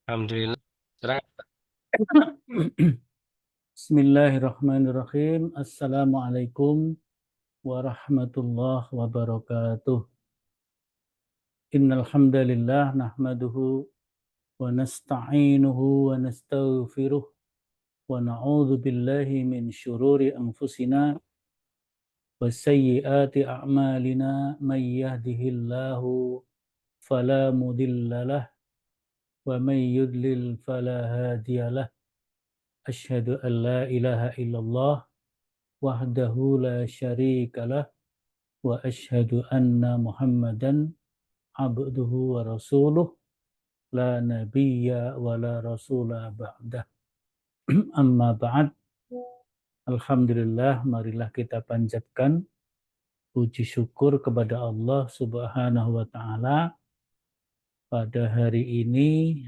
Alhamdulillah. Serang. Bismillahirrahmanirrahim. Assalamualaikum warahmatullahi wabarakatuh. Innal hamdalillah nahmaduhu wa nasta'inuhu wa nastaghfiruh wa na'udzu billahi min syururi anfusina wa sayyiati a'malina may yahdihillahu fala mudhillalah wa may yudlil fala hadiyalah. Asyhadu an la ilaha illallah wahdahu la syarikalah wa asyhadu anna Muhammadan abduhu wa rasuluh la nabiyya wa la rasula ba'dah. Amma ba'd. Alhamdulillah, marilah kita panjatkan puji syukur kepada Allah Subhanahu wa taala pada hari ini,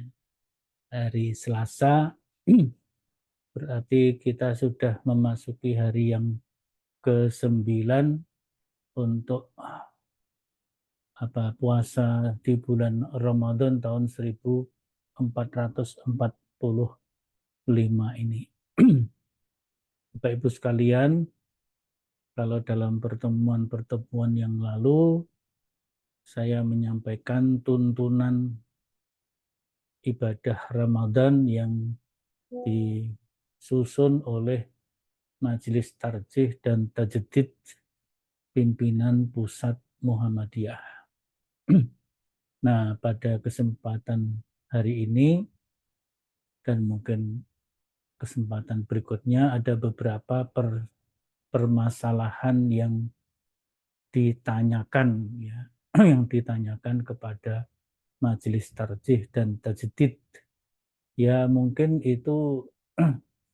hari Selasa. Berarti kita sudah memasuki hari yang ke-9 untuk puasa di bulan Ramadan tahun 1445 ini. Bapak Ibu sekalian, kalau dalam pertemuan-pertemuan yang lalu saya menyampaikan tuntunan ibadah Ramadan yang disusun oleh Majelis Tarjih dan Tajdid pimpinan Pusat Muhammadiyah. Nah, pada kesempatan hari ini dan mungkin kesempatan berikutnya ada beberapa permasalahan yang ditanyakan, ya, yang ditanyakan kepada Majelis Tarjih dan Tajdid. Ya, mungkin itu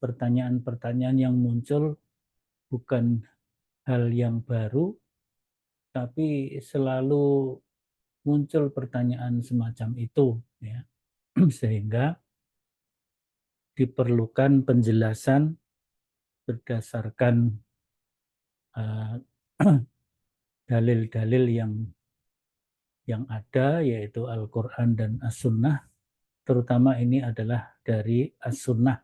pertanyaan-pertanyaan yang muncul bukan hal yang baru, tapi selalu muncul pertanyaan semacam itu, ya. Sehingga diperlukan penjelasan berdasarkan dalil-dalil yang ada, yaitu Al-Quran dan As-Sunnah. Terutama ini adalah dari As-Sunnah.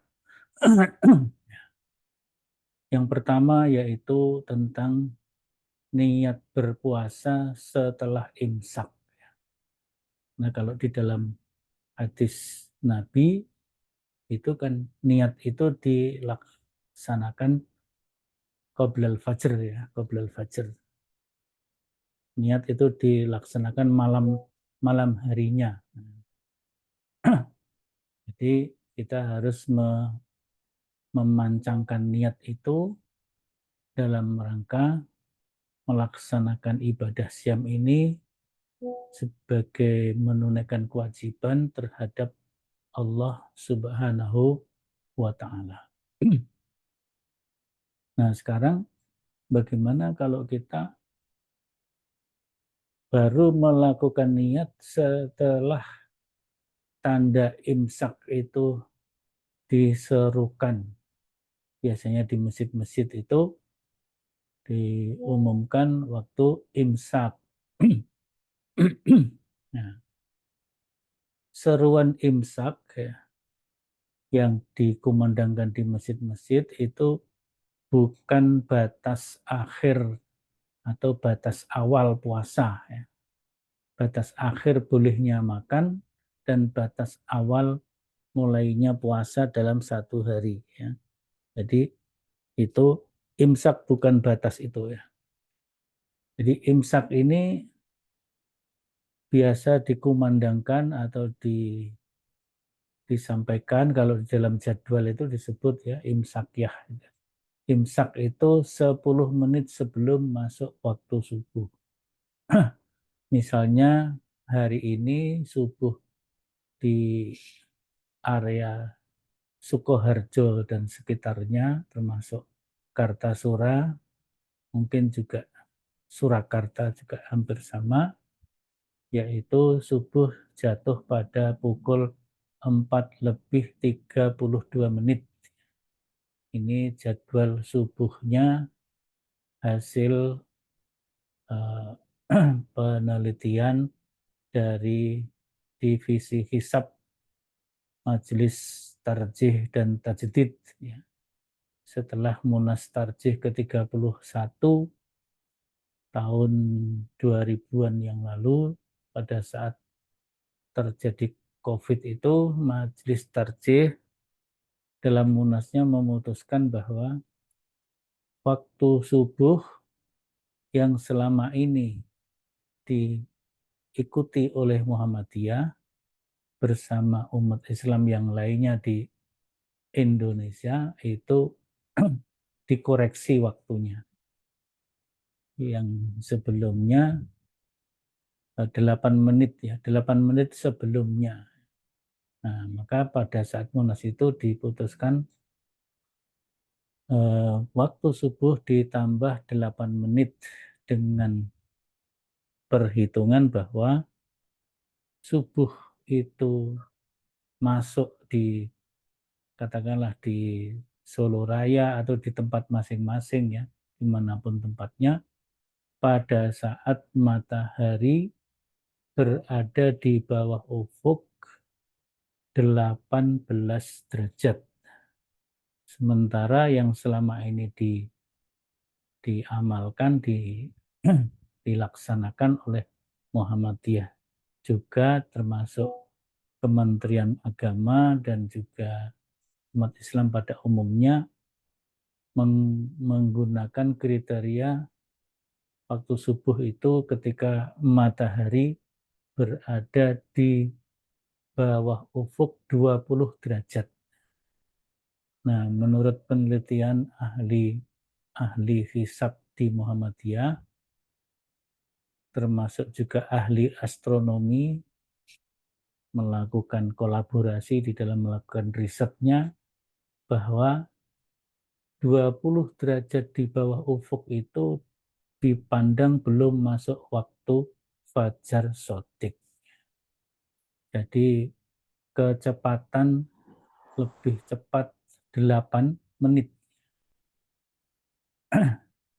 Yang pertama yaitu tentang niat berpuasa setelah imsak. Nah, kalau di dalam hadis Nabi itu kan niat itu dilaksanakan qoblal fajr, ya, qoblal fajr. Niat itu dilaksanakan malam harinya. Jadi kita harus memancangkan niat itu dalam rangka melaksanakan ibadah siam ini sebagai menunaikan kewajiban terhadap Allah Subhanahu wa taala. Nah, sekarang bagaimana kalau kita baru melakukan niat setelah tanda imsak itu diserukan? Biasanya di masjid-masjid itu diumumkan waktu imsak. Nah, seruan imsak, ya, yang dikumandangkan di masjid-masjid itu bukan batas akhir atau batas awal puasa, ya. Batas akhir bolehnya makan dan batas awal mulainya puasa dalam satu hari, ya. Jadi itu imsak bukan batas itu, ya. Jadi imsak ini biasa dikumandangkan atau disampaikan kalau di dalam jadwal itu disebut, ya, imsakyah. Imsak itu 10 menit sebelum masuk waktu subuh. Misalnya hari ini subuh di area Sukoharjo dan sekitarnya, termasuk Kartasura, mungkin juga Surakarta juga hampir sama, yaitu subuh jatuh pada pukul 4:32. Ini jadwal subuhnya hasil penelitian dari Divisi Hisab Majelis Tarjih dan Tajdid, ya. Setelah Munas Tarjih ke-31 tahun 2000-an yang lalu, pada saat terjadi COVID itu, Majelis Tarjih dalam munasnya memutuskan bahwa waktu subuh yang selama ini diikuti oleh Muhammadiyah bersama umat Islam yang lainnya di Indonesia itu dikoreksi waktunya. Yang sebelumnya 8 menit, ya, 8 menit sebelumnya. Nah, maka pada saat Munas itu diputuskan waktu subuh ditambah 8 menit dengan perhitungan bahwa subuh itu masuk di, katakanlah di Solo Raya atau di tempat masing-masing, ya, dimanapun tempatnya, pada saat matahari berada di bawah ufuk 18 derajat. Sementara yang selama ini diamalkan, dilaksanakan oleh Muhammadiyah juga, termasuk Kementerian Agama dan juga umat Islam pada umumnya, menggunakan kriteria waktu subuh itu ketika matahari berada di bawah ufuk 20 derajat. Nah, menurut penelitian ahli hisab di Muhammadiyah, termasuk juga ahli astronomi, melakukan kolaborasi di dalam melakukan risetnya, bahwa 20 derajat di bawah ufuk itu dipandang belum masuk waktu fajar shodiq. Jadi kecepatan lebih cepat 8 menit.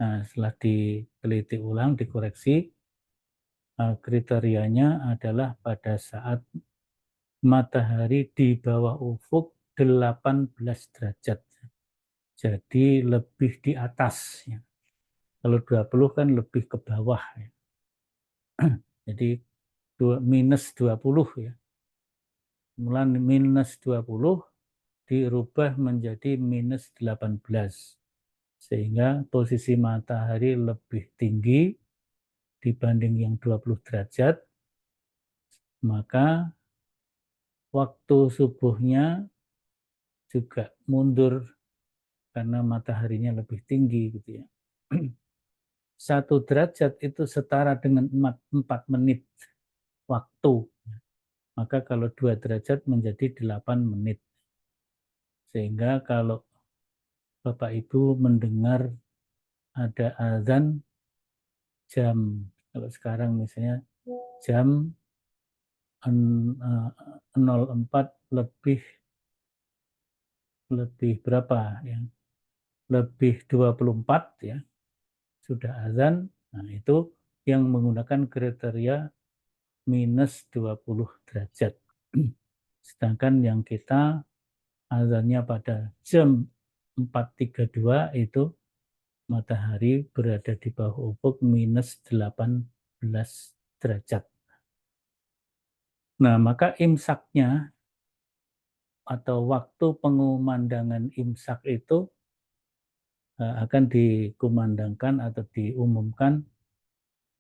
Nah, setelah diteliti ulang, dikoreksi, kriterianya adalah pada saat matahari di bawah ufuk 18 derajat. Jadi lebih di atas, ya. Kalau 20 kan lebih ke bawah, ya. Jadi minus 20, ya. Mulai minus 20 dirubah menjadi minus 18. Sehingga posisi matahari lebih tinggi dibanding yang 20 derajat, maka waktu subuhnya juga mundur karena mataharinya lebih tinggi, gitu ya. 1 derajat itu setara dengan 4 menit waktu. Maka kalau 2 derajat menjadi 8 menit. Sehingga kalau Bapak Ibu mendengar ada azan jam, kalau sekarang misalnya jam 04 lebih berapa, ya? Lebih 24, ya. Sudah azan. Nah, itu yang menggunakan kriteria minus 20 derajat. Sedangkan yang kita azannya pada jam 4.32 itu matahari berada di bawah ufuk minus 18 derajat. Nah, maka imsaknya atau waktu pengumandangan imsak itu akan dikumandangkan atau diumumkan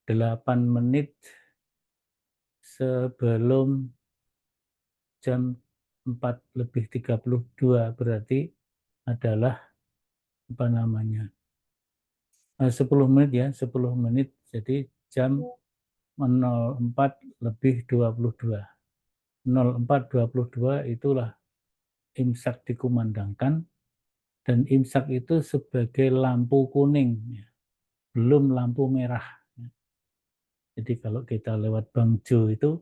8 menit sebelum jam 4:32, berarti adalah apa namanya, 10 menit, ya, 10 menit, jadi jam 04:22. 04:22 itulah imsak dikumandangkan, dan imsak itu sebagai lampu kuning, ya, belum lampu merah. Jadi kalau kita lewat Bangjo itu,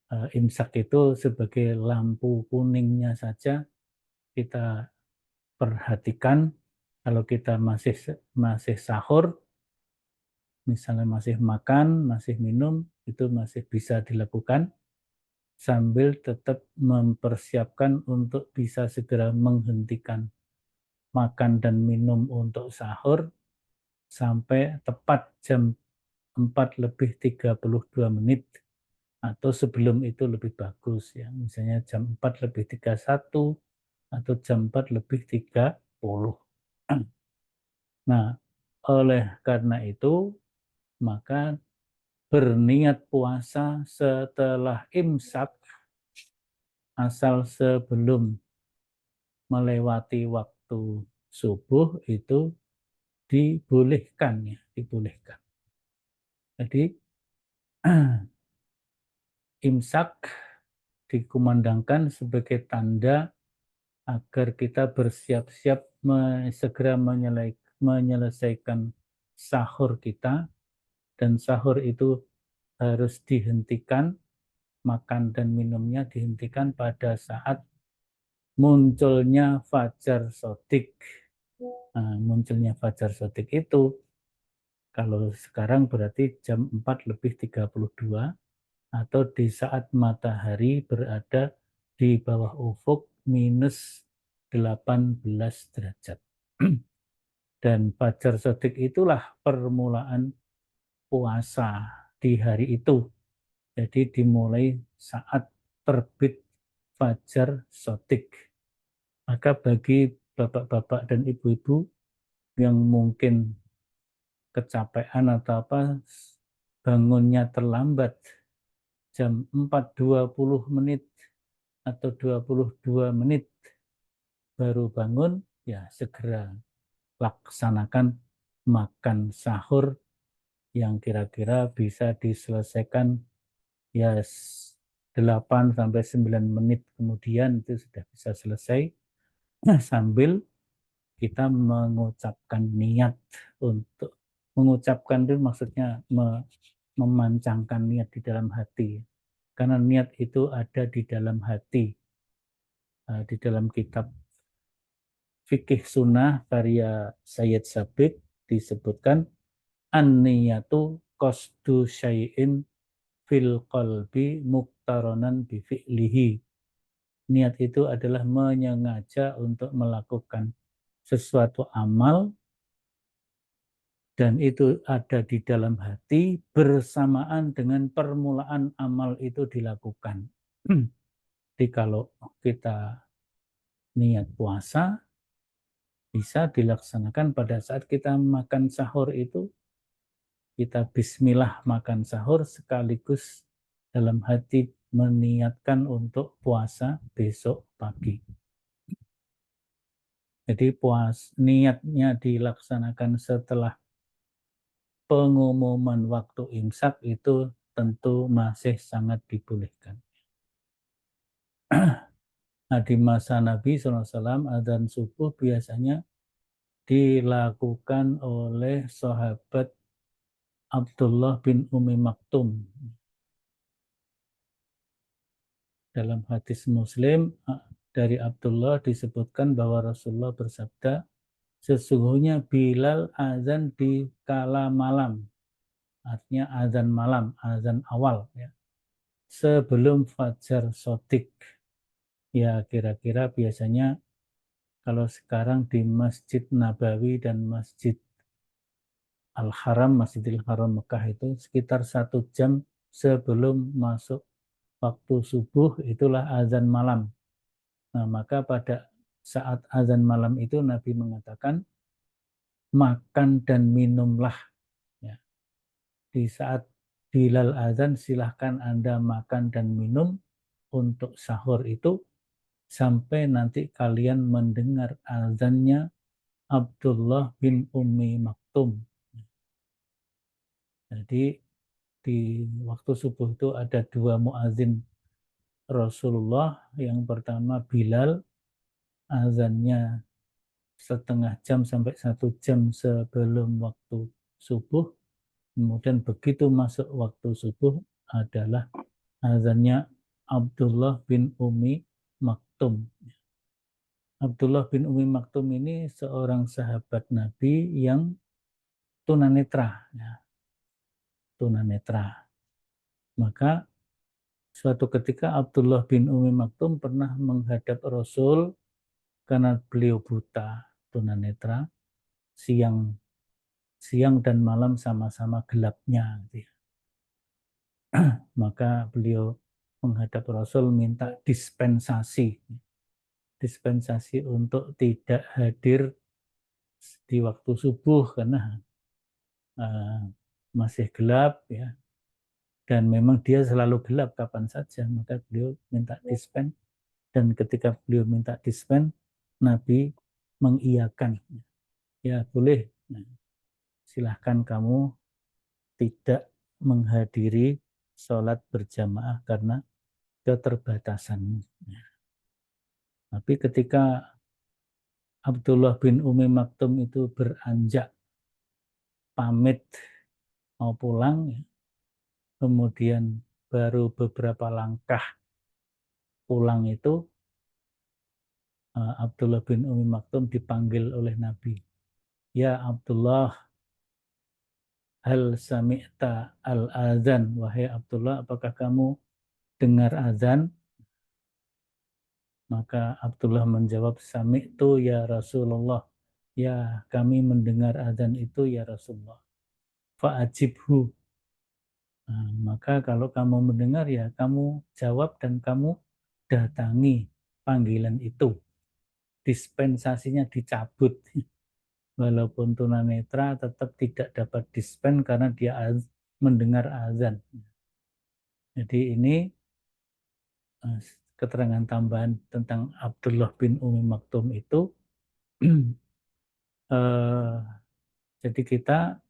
imsak itu sebagai lampu kuningnya saja kita perhatikan. Kalau kita masih sahur, misalnya masih makan, masih minum, itu masih bisa dilakukan. sambil tetap mempersiapkan untuk bisa segera menghentikan makan dan minum untuk sahur sampai tepat jam 4 lebih 32 menit atau sebelum itu lebih bagus ya. Misalnya jam 4 lebih 31 atau jam 4 lebih 30. Nah, oleh karena itu maka berniat puasa setelah imsak asal sebelum melewati waktu subuh itu dibolehkan ya, dibolehkan. Jadi imsak dikumandangkan sebagai tanda agar kita bersiap-siap segera menyelesaikan sahur kita, dan sahur itu harus dihentikan, makan dan minumnya dihentikan pada saat munculnya fajar shodiq. Nah, munculnya fajar shodiq itu kalau sekarang berarti jam 4 lebih 32 atau di saat matahari berada di bawah ufuk minus 18 derajat. Dan fajar shodiq itulah permulaan puasa di hari itu. Jadi dimulai saat terbit fajar shodiq. Maka bagi bapak-bapak dan ibu-ibu yang mungkin kecapean atau apa, bangunnya terlambat jam 4.20 menit atau 22 menit baru bangun, ya segera laksanakan makan sahur yang kira-kira bisa diselesaikan ya 8 sampai 9 menit kemudian itu sudah bisa selesai sambil kita mengucapkan niat. Untuk mengucapkan itu maksudnya memancangkan niat di dalam hati, karena niat itu ada di dalam hati. Di dalam kitab Fikih Sunnah karya Sayyid Sabiq disebutkan an-niyatu qasdu syai'in fil qalbi muqtaronan bi fi'lihi. Niat itu adalah menyengaja untuk melakukan sesuatu amal dan itu ada di dalam hati bersamaan dengan permulaan amal itu dilakukan. Jadi kalau kita niat puasa bisa dilaksanakan pada saat kita makan sahur itu, kita bismillah makan sahur sekaligus dalam hati meniatkan untuk puasa besok pagi. Jadi niatnya dilaksanakan setelah pengumuman waktu imsak itu tentu masih sangat dibolehkan. Nah, di masa Nabi SAW adzan subuh biasanya dilakukan oleh sahabat Abdullah bin Umi Maktum. Dalam hadis Muslim dari Abdullah disebutkan bahwa Rasulullah bersabda, sesungguhnya Bilal azan di kala malam, artinya azan malam, azan awal, ya, sebelum fajar shodiq. Ya kira-kira biasanya kalau sekarang di Masjid Nabawi dan Masjid Al-Haram, Masjidil Haram Mekah itu sekitar 1 jam sebelum masuk waktu subuh itulah azan malam. Nah, maka pada saat azan malam itu Nabi mengatakan, makan dan minumlah. Ya. Di saat Bilal azan, silahkan Anda makan dan minum untuk sahur itu sampai nanti kalian mendengar azannya Abdullah bin Ummi Maktum. Jadi di waktu subuh itu ada 2 muazin Rasulullah. Yang pertama Bilal, azannya setengah jam sampai 1 jam sebelum waktu subuh. Kemudian begitu masuk waktu subuh adalah azannya Abdullah bin Umi Maktum. Abdullah bin Umi Maktum ini seorang sahabat Nabi yang tunanetra. Ya, tunanetra. Maka Suatu ketika Abdullah bin Umi Maktum pernah menghadap Rasul karena beliau buta, tunanetra, siang dan malam sama-sama gelapnya. Gitu ya. Maka beliau menghadap Rasul minta dispensasi untuk tidak hadir di waktu subuh karena uh, masih gelap ya, dan memang dia selalu gelap kapan saja, maka beliau minta dispen, dan ketika beliau minta dispen, Nabi mengiyakan, ya boleh, nah, silahkan kamu tidak menghadiri sholat berjamaah karena keterbatasan. Tapi ketika Abdullah bin Umi Maktum itu beranjak pamit mau pulang, ya, kemudian baru beberapa langkah pulang itu Abdullah bin Umi Maktum dipanggil oleh Nabi. Ya Abdullah, hal sami'ta al-azan? Wahai Abdullah, apakah kamu dengar azan? Maka Abdullah menjawab, sami'tu ya Rasulullah. Ya, kami mendengar azan itu ya Rasulullah. Fa'ajibhu. Nah, maka kalau kamu mendengar ya kamu jawab dan kamu datangi panggilan itu. Dispensasinya dicabut. Walaupun tunanetra tetap tidak dapat dispen karena dia mendengar azan. Jadi ini keterangan tambahan tentang Abdullah bin Umi Maktum itu. Jadi kita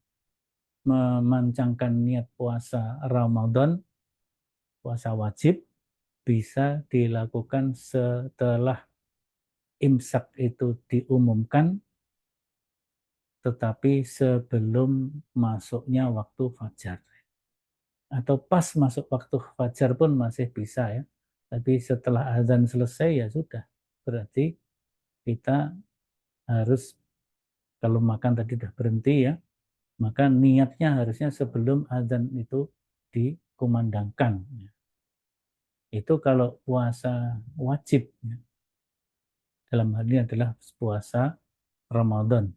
memancangkan niat puasa Ramadan, puasa wajib, bisa dilakukan setelah imsak itu diumumkan, tetapi sebelum masuknya waktu fajar. Atau pas masuk waktu fajar pun masih bisa ya. Tapi setelah azan selesai ya sudah. Berarti kita harus, kalau makan tadi sudah berhenti ya, maka niatnya harusnya sebelum azan itu dikumandangkan. Itu kalau puasa wajib. Dalam hal ini adalah puasa Ramadan.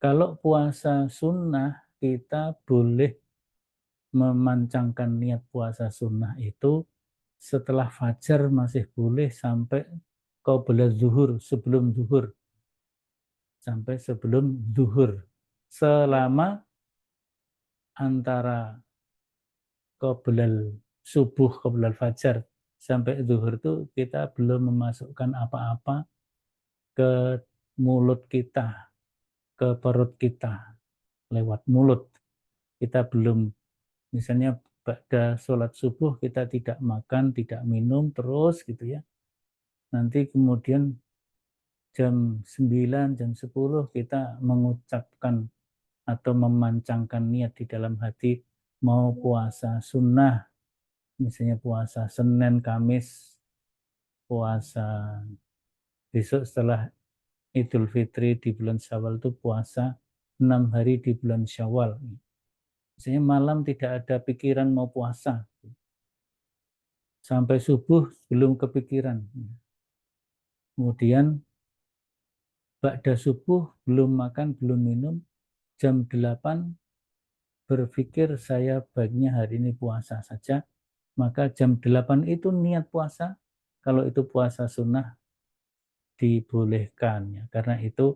Kalau puasa sunnah, kita boleh memancangkan niat puasa sunnah itu setelah fajar masih boleh sampai qabla zuhur, sebelum zuhur. Sampai sebelum zuhur. Selama antara qoblal subuh, qoblal fajar sampai zuhur itu kita belum memasukkan apa-apa ke mulut kita, ke perut kita lewat mulut. Kita belum, misalnya pada sholat subuh kita tidak makan, tidak minum terus gitu ya. Nanti kemudian jam 9, jam 10 kita mengucapkan atau memancangkan niat di dalam hati mau puasa sunnah, misalnya puasa Senin, Kamis, puasa besok setelah Idul Fitri di bulan Syawal itu puasa 6 hari di bulan Syawal. Misalnya malam tidak ada pikiran mau puasa, sampai subuh belum kepikiran. Kemudian ba'da subuh belum makan, belum minum, jam 8 berpikir saya baiknya hari ini puasa saja, maka jam 8 itu niat puasa. Kalau itu puasa sunnah dibolehkan ya, karena itu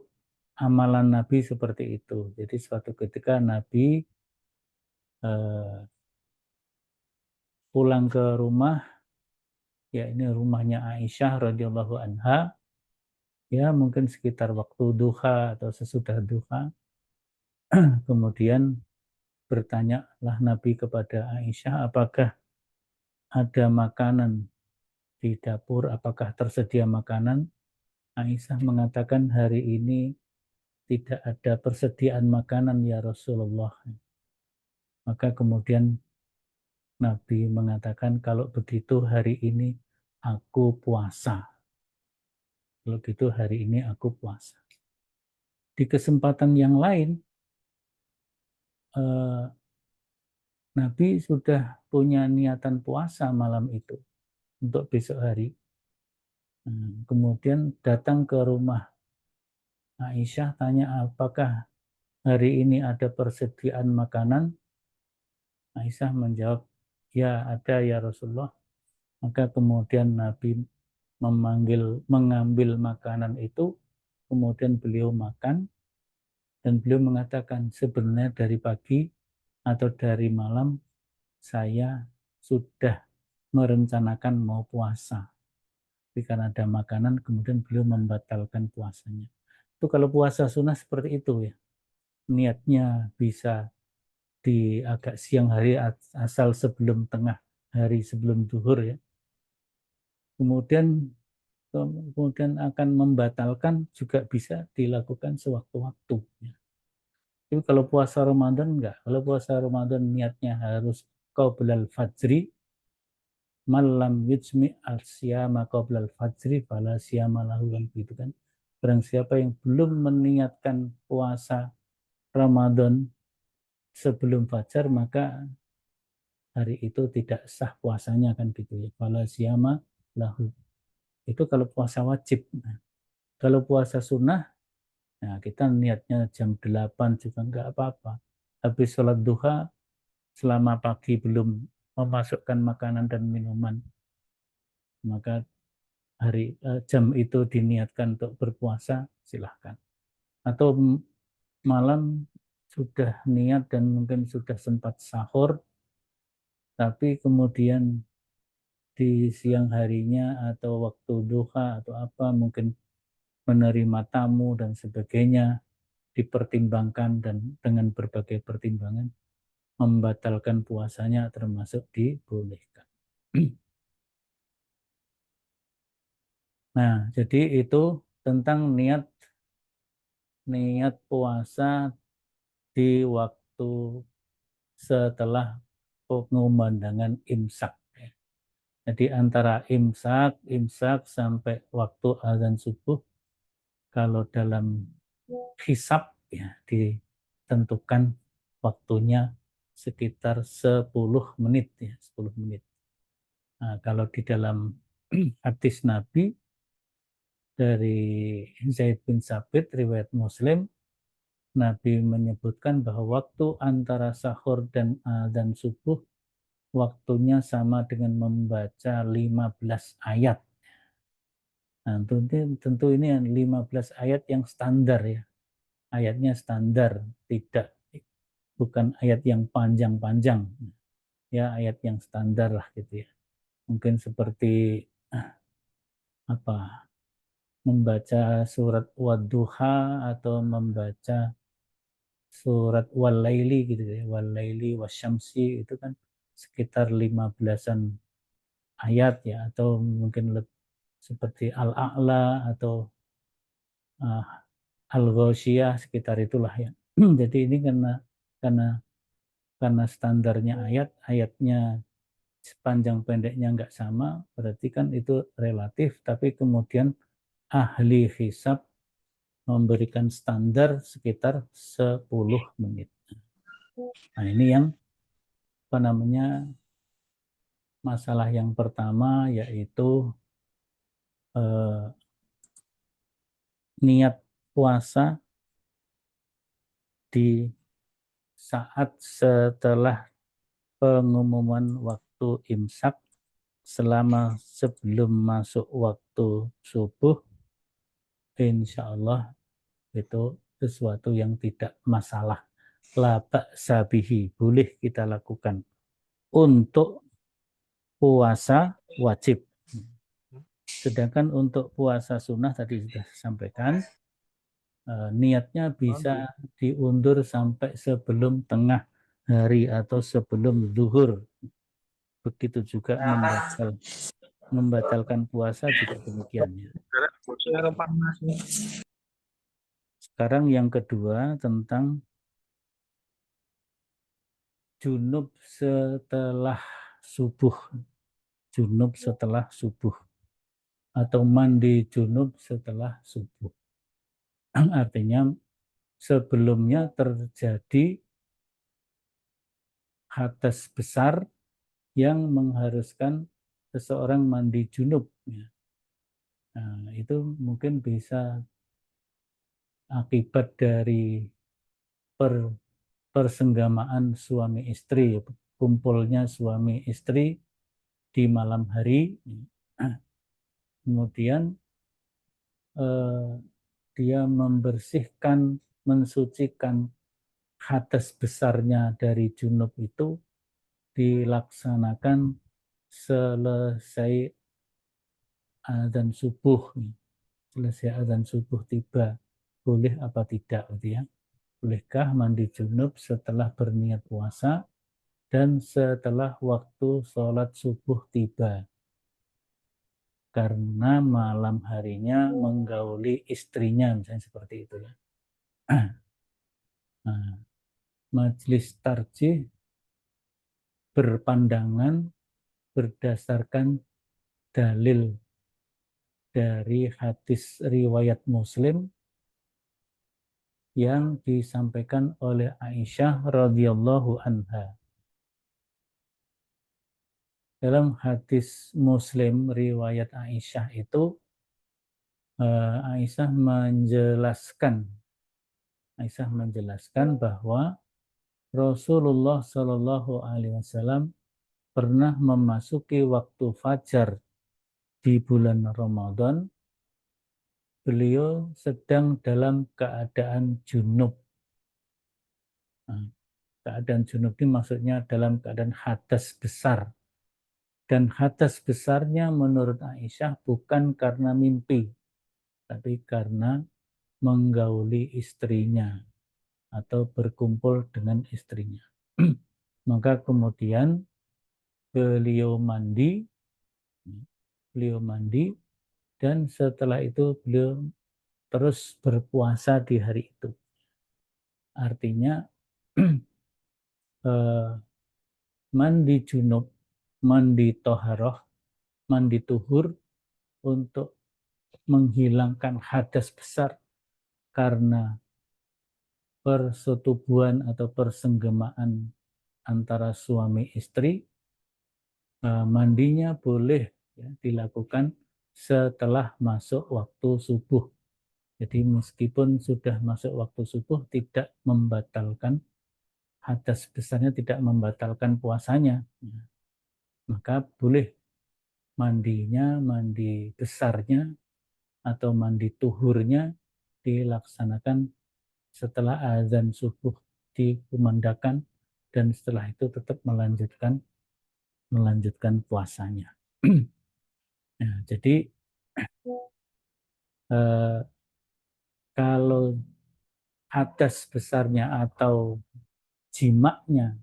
amalan Nabi seperti itu. Jadi suatu ketika Nabi pulang ke rumah, ya ini rumahnya Aisyah radhiyallahu anha, ya mungkin sekitar waktu duha atau sesudah duha. Kemudian bertanyalah Nabi kepada Aisyah, apakah ada makanan di dapur, apakah tersedia makanan? Aisyah mengatakan, hari ini tidak ada persediaan makanan ya Rasulullah. Maka kemudian Nabi mengatakan, kalau begitu hari ini aku puasa. Kalau begitu hari ini aku puasa. Di kesempatan yang lain, Nabi sudah punya niatan puasa malam itu untuk besok hari. Kemudian datang ke rumah Aisyah, tanya apakah hari ini ada persediaan makanan. Aisyah menjawab, ya ada ya Rasulullah. Maka kemudian Nabi mengambil makanan itu, kemudian beliau makan, dan beliau mengatakan sebenarnya dari pagi atau dari malam saya sudah merencanakan mau puasa. Tapi karena ada makanan, kemudian beliau membatalkan puasanya. Itu kalau puasa sunnah seperti itu ya. Niatnya bisa di agak siang hari asal sebelum tengah hari, sebelum zuhur ya. Kemudian akan membatalkan juga bisa dilakukan sewaktu-waktu. Ya. Tapi kalau puasa Ramadan enggak. Kalau puasa Ramadan niatnya harus qablal fajri, malam yujmi al-siyama qablal fajri fala siyama lahu, gitu kan. Barang siapa yang belum meniatkan puasa Ramadan sebelum fajar, maka hari itu tidak sah puasanya, kan gitu ya. Fala siyama lahu. Itu kalau puasa wajib. Nah, kalau puasa sunnah, nah kita niatnya jam 8 juga enggak apa-apa. Habis sholat duha, selama pagi belum memasukkan makanan dan minuman, maka jam itu diniatkan untuk berpuasa, silahkan. Atau malam sudah niat dan mungkin sudah sempat sahur, tapi kemudian di siang harinya atau waktu duha atau apa, mungkin menerima tamu dan sebagainya, dipertimbangkan dan dengan berbagai pertimbangan membatalkan puasanya termasuk dibolehkan. Nah, jadi itu tentang niat puasa di waktu setelah pengumandangan imsak. Jadi antara imsak sampai waktu azan subuh, kalau dalam hisab ya ditentukan waktunya sekitar 10 menit ya, 10 menit. Nah, kalau di dalam hadis Nabi dari Zaid bin Sabit riwayat Muslim, Nabi menyebutkan bahwa waktu antara sahur dan adzan subuh waktunya sama dengan membaca 15 ayat. Nah, tentu ini 15 ayat yang standar ya. Ayatnya standar, bukan ayat yang panjang-panjang. Ya, ayat yang standar lah gitu ya. Mungkin seperti apa? Membaca surat Wadduha atau membaca surat Wal-Laili gitu ya. Wal-Laili wasyamsi itu kan sekitar 15-an ayat ya, atau mungkin seperti Al-A'la atau uh, Al-Ghasyiyah, sekitar itulah ya. Jadi ini karena karena standarnya ayatnya sepanjang pendeknya nggak sama, berarti kan itu relatif, tapi kemudian ahli hisab memberikan standar sekitar 10 menit. Nah, ini yang apa namanya, masalah yang pertama, yaitu niat puasa di saat setelah pengumuman waktu imsak selama sebelum masuk waktu subuh, insya Allah itu sesuatu yang tidak masalah. La ba'sa bihi, boleh kita lakukan untuk puasa wajib. Sedangkan untuk puasa sunnah tadi sudah sampaikan, niatnya bisa diundur sampai sebelum tengah hari atau sebelum zuhur. Begitu juga membatalkan puasa juga demikian ya. Sekarang yang kedua tentang junub setelah subuh. Junub setelah subuh atau mandi junub setelah subuh. Artinya sebelumnya terjadi hadas besar yang mengharuskan seseorang mandi junub. Nah, itu mungkin bisa akibat dari persenggamaan suami istri, kumpulnya suami istri di malam hari, kemudian dia membersihkan, mensucikan hadas besarnya dari junub itu dilaksanakan selesai azan subuh. Selesai azan subuh tiba, boleh apa tidak gitu ya? Bolehkah mandi junub setelah berniat puasa dan setelah waktu sholat subuh tiba? Karena malam harinya menggauli istrinya, misalnya seperti itu ya. Nah, majelis tarjih berpandangan berdasarkan dalil dari hadis riwayat Muslim yang disampaikan oleh Aisyah radhiyallahu anha. Dalam hadis Muslim riwayat Aisyah itu Aisyah menjelaskan bahwa Rasulullah Shallallahu Alaihi Wasallam pernah memasuki waktu fajar di bulan Ramadan. Beliau sedang dalam keadaan junub. Nah, keadaan junub ini maksudnya dalam keadaan hadas besar. Dan hadas besarnya menurut Aisyah bukan karena mimpi, tapi karena menggauli istrinya atau berkumpul dengan istrinya. Maka kemudian beliau mandi, dan setelah itu beliau terus berpuasa di hari itu. Artinya mandi junub, mandi toharoh, mandi tuhur untuk menghilangkan hadas besar karena persetubuhan atau persenggemaan antara suami istri, mandinya boleh ya, dilakukan setelah masuk waktu subuh. Jadi meskipun sudah masuk waktu subuh tidak membatalkan hadas besarnya, tidak membatalkan puasanya. Maka boleh mandinya, mandi besarnya atau mandi tuhurnya dilaksanakan setelah azan subuh dikumandangkan dan setelah itu tetap melanjutkan puasanya. Nah, jadi kalau hadas besarnya atau jimaknya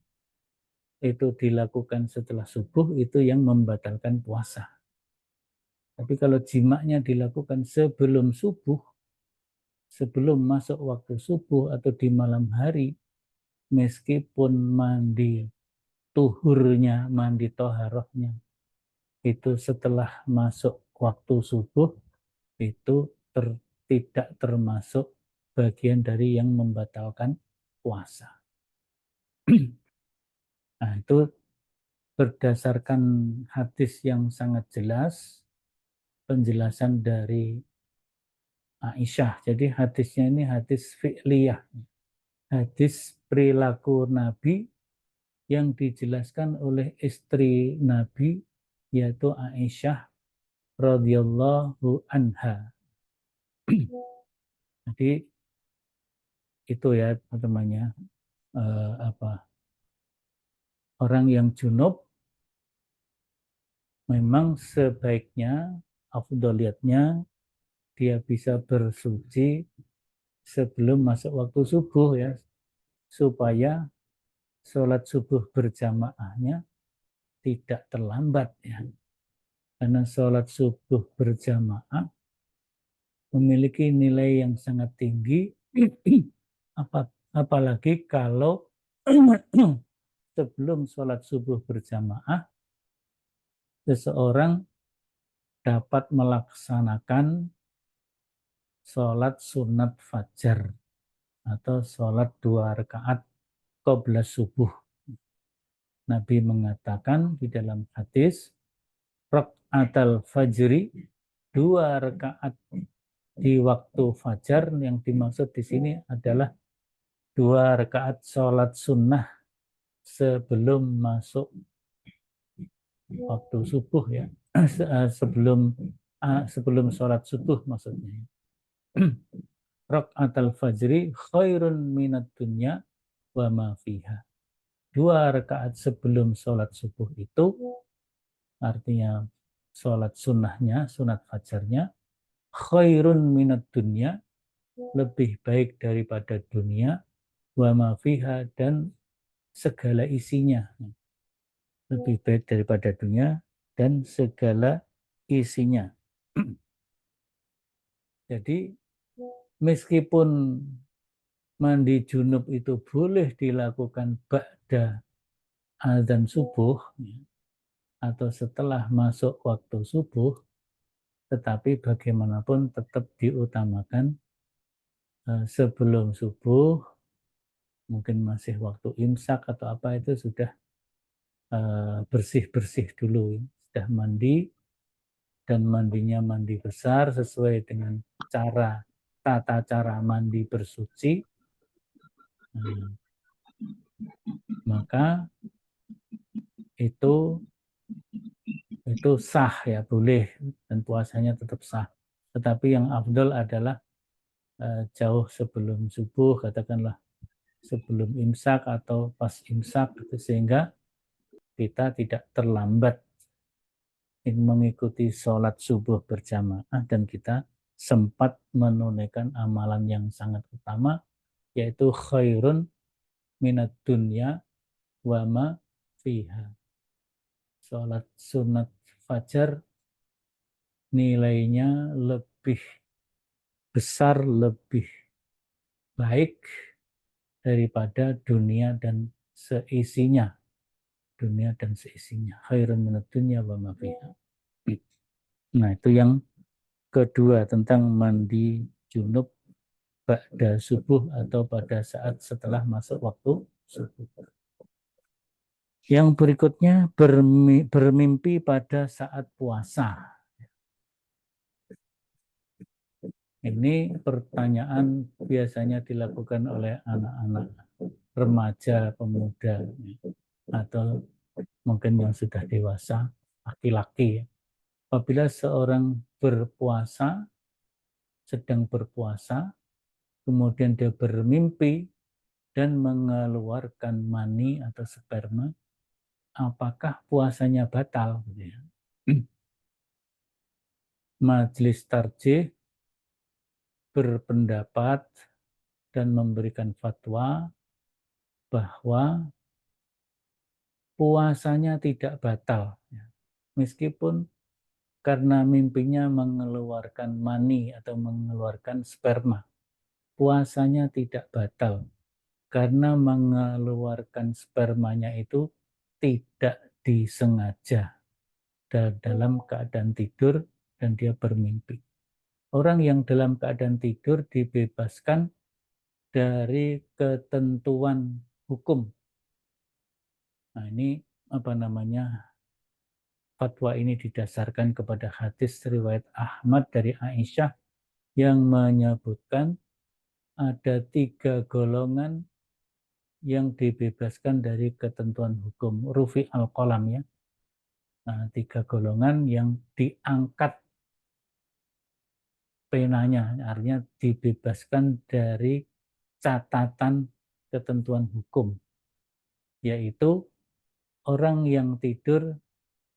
itu dilakukan setelah subuh, itu yang membatalkan puasa. Tapi kalau jimaknya dilakukan sebelum subuh, sebelum masuk waktu subuh atau di malam hari, meskipun mandi tuhurnya, mandi toharohnya, itu setelah masuk waktu subuh, itu tidak termasuk bagian dari yang membatalkan puasa. Nah, itu berdasarkan hadis yang sangat jelas, penjelasan dari Aisyah. Jadi hadisnya ini hadis fi'liyah, hadis perilaku Nabi yang dijelaskan oleh istri Nabi, yaitu Aisyah radhiyallahu anha. Jadi itu ya namanya orang yang junub memang sebaiknya afdoliyatnya dia bisa bersuci sebelum masuk waktu subuh ya, supaya sholat subuh berjamaahnya tidak terlambat ya. Karena sholat subuh berjamaah memiliki nilai yang sangat tinggi, apalagi kalau sebelum sholat subuh berjamaah seseorang dapat melaksanakan sholat sunat fajar atau sholat 2 rakaat qabla subuh. Nabi mengatakan di dalam hadis, rakaatal fajri, 2 rakaat di waktu fajar. Yang dimaksud di sini adalah 2 rakaat sholat sunnah sebelum masuk waktu subuh ya. Sebelum sholat subuh maksudnya. Rakaatal fajri khairun minat dunya wa ma fiha. 2 rakaat sebelum sholat subuh itu artinya sholat sunnahnya, sunat fajarnya, khairun minat dunya, lebih baik daripada dunia, wa ma fiha, dan segala isinya. Lebih baik daripada dunia dan segala isinya. Jadi meskipun mandi junub itu boleh dilakukan ba'da azan subuh atau setelah masuk waktu subuh, tetapi bagaimanapun tetap diutamakan sebelum subuh, mungkin masih waktu imsak atau apa, itu sudah bersih-bersih dulu, sudah mandi, dan mandinya mandi besar sesuai dengan tata cara mandi bersuci, maka itu sah ya, boleh, dan puasanya tetap sah. Tetapi yang afdal adalah jauh sebelum subuh, katakanlah sebelum imsak atau pas imsak, sehingga kita tidak terlambat mengikuti sholat subuh berjamaah dan kita sempat menunaikan amalan yang sangat utama, yaitu khairun minat dunya wa ma fiha. Sholat sunat fajar nilainya lebih besar, lebih baik daripada dunia dan seisinya. Dunia dan seisinya. Khairun minat dunya wa ma fiha. Nah, itu yang kedua tentang mandi junub pada subuh atau pada saat setelah masuk waktu subuh. Yang berikutnya bermimpi pada saat puasa. Ini pertanyaan biasanya dilakukan oleh anak-anak remaja, pemuda, atau mungkin yang sudah dewasa, laki-laki. Apabila seorang berpuasa, sedang berpuasa, kemudian dia bermimpi dan mengeluarkan mani atau sperma, apakah puasanya batal? Majelis Tarjih berpendapat dan memberikan fatwa bahwa puasanya tidak batal. Meskipun karena mimpinya mengeluarkan mani atau mengeluarkan sperma, puasanya tidak batal. Karena mengeluarkan spermanya itu tidak disengaja dalam keadaan tidur dan dia bermimpi. Orang yang dalam keadaan tidur dibebaskan dari ketentuan hukum. Nah, ini fatwa ini didasarkan kepada hadis riwayat Ahmad dari Aisyah yang menyebutkan ada 3 golongan yang dibebaskan dari ketentuan hukum. Rufi al-qalam ya. Nah, 3 golongan yang diangkat penanya, artinya dibebaskan dari catatan ketentuan hukum, yaitu orang yang tidur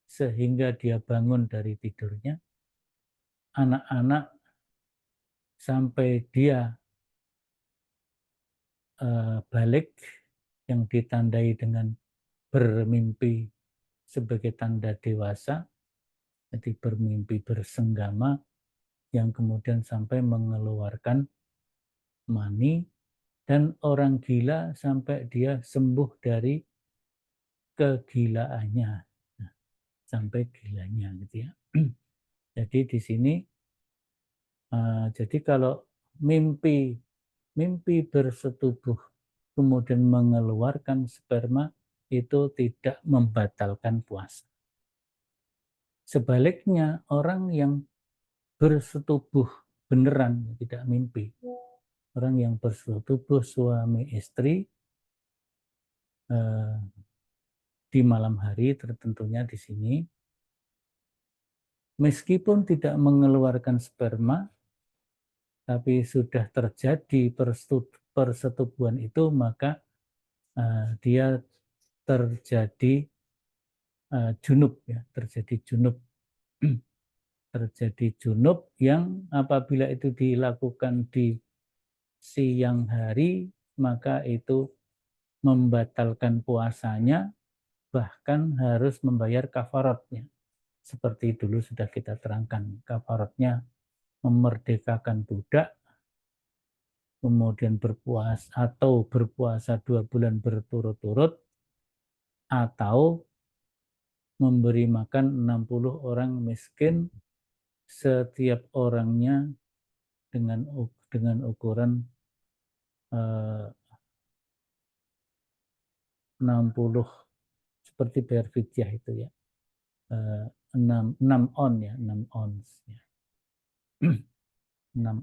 sehingga dia bangun dari tidurnya, anak-anak sampai dia balik yang ditandai dengan bermimpi sebagai tanda dewasa, jadi bermimpi bersenggama yang kemudian sampai mengeluarkan mani, dan orang gila sampai dia sembuh dari kegilaannya, nah, sampai gilanya gitu ya. Jadi di sini jadi kalau mimpi bersetubuh kemudian mengeluarkan sperma, itu tidak membatalkan puasa. Sebaliknya, orang yang bersetubuh beneran, tidak mimpi, orang yang bersetubuh suami istri di malam hari, tertentunya di sini, meskipun tidak mengeluarkan sperma, tapi sudah terjadi persetubuhan itu, maka dia terjadi junub, ya, terjadi junub. Terjadi junub yang apabila itu dilakukan di siang hari, maka itu membatalkan puasanya, bahkan harus membayar kafaratnya. Seperti dulu sudah kita terangkan, kafaratnya memerdekakan budak, kemudian berpuasa atau berpuasa 2 bulan berturut-turut, atau memberi makan 60 orang miskin, setiap orangnya dengan ukuran 60, seperti bayar fidyah itu ya, 6 on ya, 6 ons ya. 6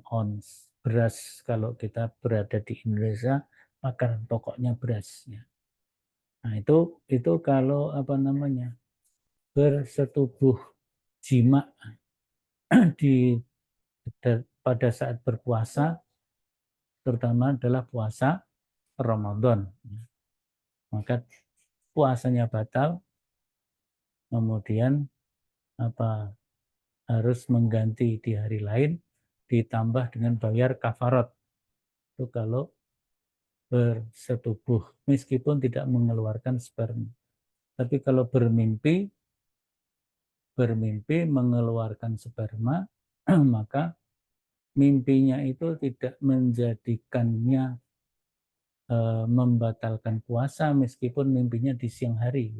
ons beras, kalau kita berada di Indonesia makanan pokoknya beras ya. Nah, itu kalau apa namanya, bersetubuh jima di pada saat berpuasa, terutama adalah puasa Ramadan. Maka puasanya batal, kemudian apa, harus mengganti di hari lain, ditambah dengan bayar kafarat. Itu kalau bersetubuh, meskipun tidak mengeluarkan sperma. Tapi kalau bermimpi mengeluarkan sperma, maka mimpinya itu tidak menjadikannya membatalkan puasa, meskipun mimpinya di siang hari.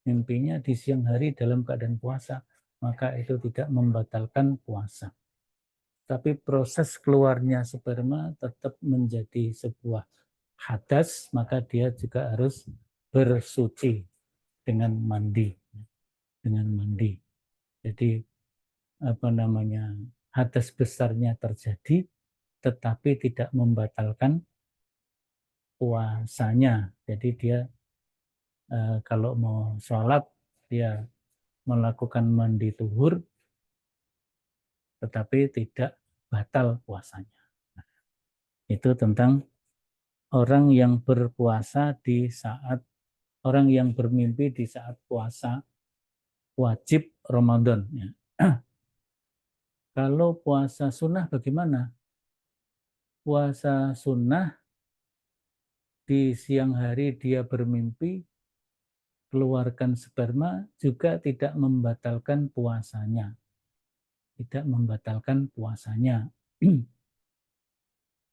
Mimpinya di siang hari dalam keadaan puasa, maka itu tidak membatalkan puasa. Tapi proses keluarnya sperma tetap menjadi sebuah hadas, maka dia juga harus bersuci dengan mandi. Jadi apa namanya, hadas besarnya terjadi, tetapi tidak membatalkan puasanya. Jadi dia kalau mau sholat, dia melakukan mandi tuhur, tetapi tidak batal puasanya. Itu tentang orang yang berpuasa di saat, orang yang bermimpi di saat puasa wajib Ramadan. Ya. Kalau puasa sunnah bagaimana? Puasa sunnah di siang hari dia bermimpi, keluarkan sperma, juga tidak membatalkan puasanya. Tidak membatalkan puasanya.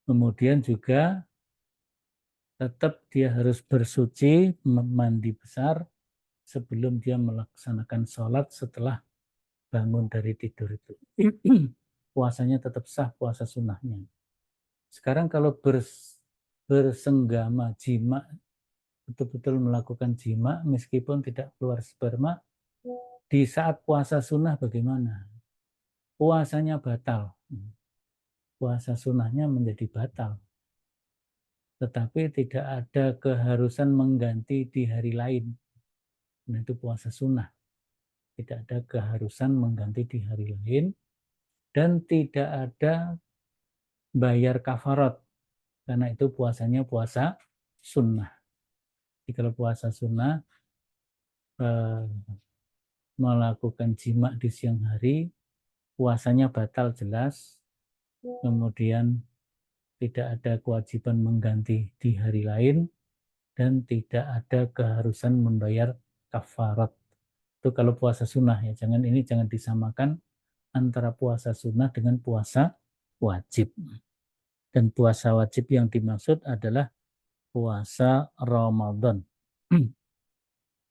Kemudian juga tetap dia harus bersuci, mandi besar sebelum dia melaksanakan sholat setelah bangun dari tidur itu. Puasanya tetap sah, puasa sunnahnya. Sekarang kalau bersenggama jima, betul-betul melakukan jima meskipun tidak keluar sperma, di saat puasa sunnah bagaimana? Puasanya batal. Puasa sunnahnya menjadi batal. Tetapi tidak ada keharusan mengganti di hari lain. Nah, itu puasa sunnah. Tidak ada keharusan mengganti di hari lain. Dan tidak ada bayar kafarat. Karena itu puasanya puasa sunnah. Jadi kalau puasa sunnah, melakukan jima di siang hari, puasanya batal jelas. Kemudian tidak ada kewajiban mengganti di hari lain, dan tidak ada keharusan membayar kafarat. Itu kalau puasa sunnah ya. Jangan disamakan antara puasa sunnah dengan puasa wajib. Dan puasa wajib yang dimaksud adalah puasa Ramadan.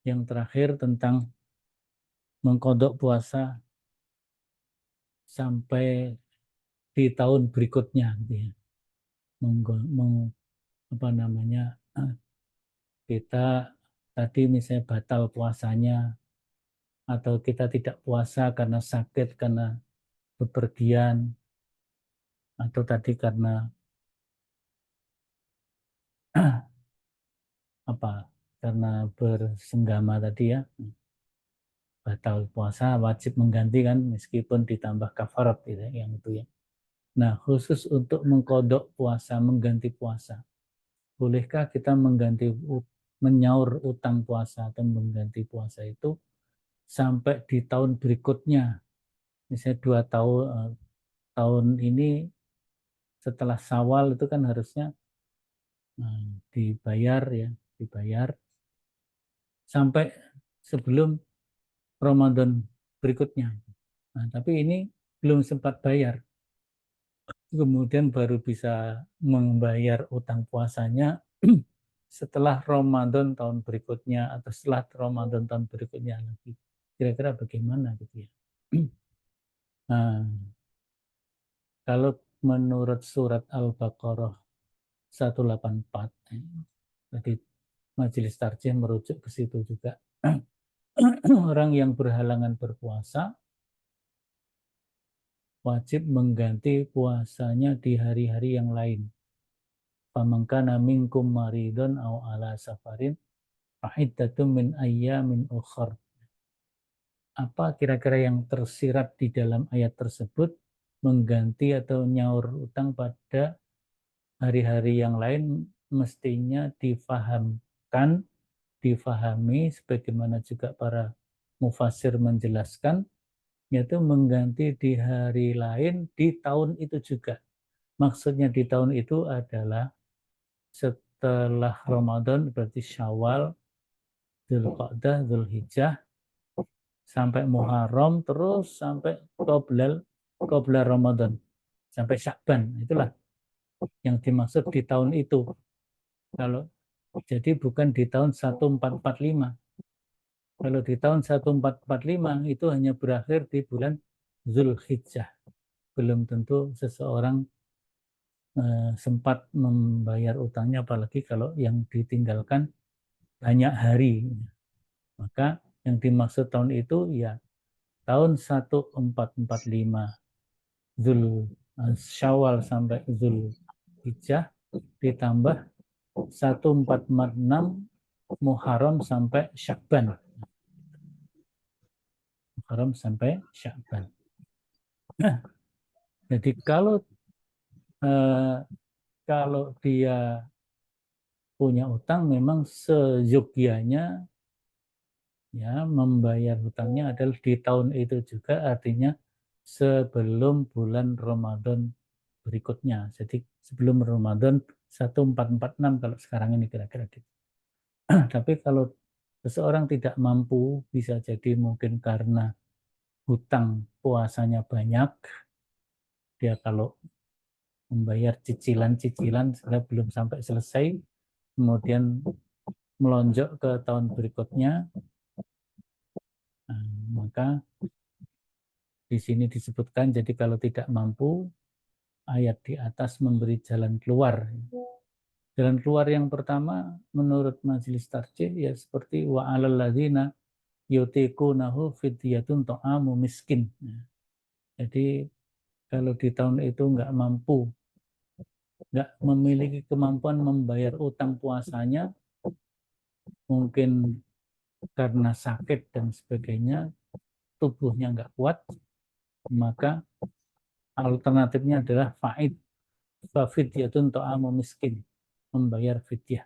Yang terakhir tentang mengkodok puasa sampai di tahun berikutnya, gitu ya. Apa namanya, kita tadi misalnya batal puasanya, atau kita tidak puasa karena sakit, karena bepergian, atau tadi karena apa? Karena bersenggama tadi ya, batal puasa wajib mengganti kan meskipun ditambah kafarat gitu, yang itu ya. Nah, khusus untuk mengkodok puasa, mengganti puasa, bolehkah kita menyaur utang puasa atau mengganti puasa itu sampai di tahun berikutnya? Misalnya 2 tahun, tahun ini setelah Syawal itu kan harusnya dibayar ya, dibayar sampai sebelum Ramadan berikutnya. Nah, tapi ini belum sempat bayar, kemudian baru bisa membayar utang puasanya setelah Ramadan tahun berikutnya atau setelah Ramadan tahun berikutnya lagi. Kira-kira bagaimana gitu ya. Nah, kalau menurut surat Al-Baqarah 184, jadi Majelis Tarjih merujuk ke situ juga. Orang yang berhalangan berpuasa wajib mengganti puasanya di hari-hari yang lain. Pamangkana minkum maridon au ala safarin fa'iddatum min ayyamin ukhar. Apa kira-kira yang tersirat di dalam ayat tersebut mengganti atau nyaur utang pada hari-hari yang lain mestinya difahami sebagaimana juga para mufasir menjelaskan, yaitu mengganti di hari lain di tahun itu juga. Maksudnya di tahun itu adalah setelah Ramadan, berarti Syawal, Dzulqa'dah, Dzulhijjah, sampai Muharram, terus sampai Qoblal Ramadan, sampai Sya'ban. Itulah yang dimaksud di tahun itu. Kalau jadi bukan di tahun 1445. Kalau di tahun 1445 itu hanya berakhir di bulan Zulhijjah. Belum tentu seseorang sempat membayar utangnya, apalagi kalau yang ditinggalkan banyak hari. Maka yang dimaksud tahun itu ya tahun 1445 Syawal sampai Zulhijjah ditambah 1446 Muharram sampai Syakban. Muharram sampai Syakban. Nah, jadi eh, kalau dia punya utang memang seyogyanya ya membayar hutangnya adalah di tahun itu juga, artinya sebelum bulan Ramadan berikutnya. Jadi sebelum Ramadan 1446 kalau sekarang ini kira-kira gitu. Tapi kalau seseorang tidak mampu, bisa jadi mungkin karena hutang puasanya banyak, dia kalau membayar cicilan-cicilan sudah belum sampai selesai, kemudian melonjak ke tahun berikutnya, nah, maka di sini disebutkan, jadi kalau tidak mampu, ayat di atas memberi jalan keluar. Jalan keluar yang pertama menurut Majelis Tarjih ya seperti wa 'alal ladzina yutiqunahu fidyatun ta'amu miskin. Jadi kalau di tahun itu nggak memiliki kemampuan membayar utang puasanya, mungkin karena sakit dan sebagainya, tubuhnya nggak kuat, maka alternatifnya adalah fidyatun ta'amu miskin, membayar fidyah.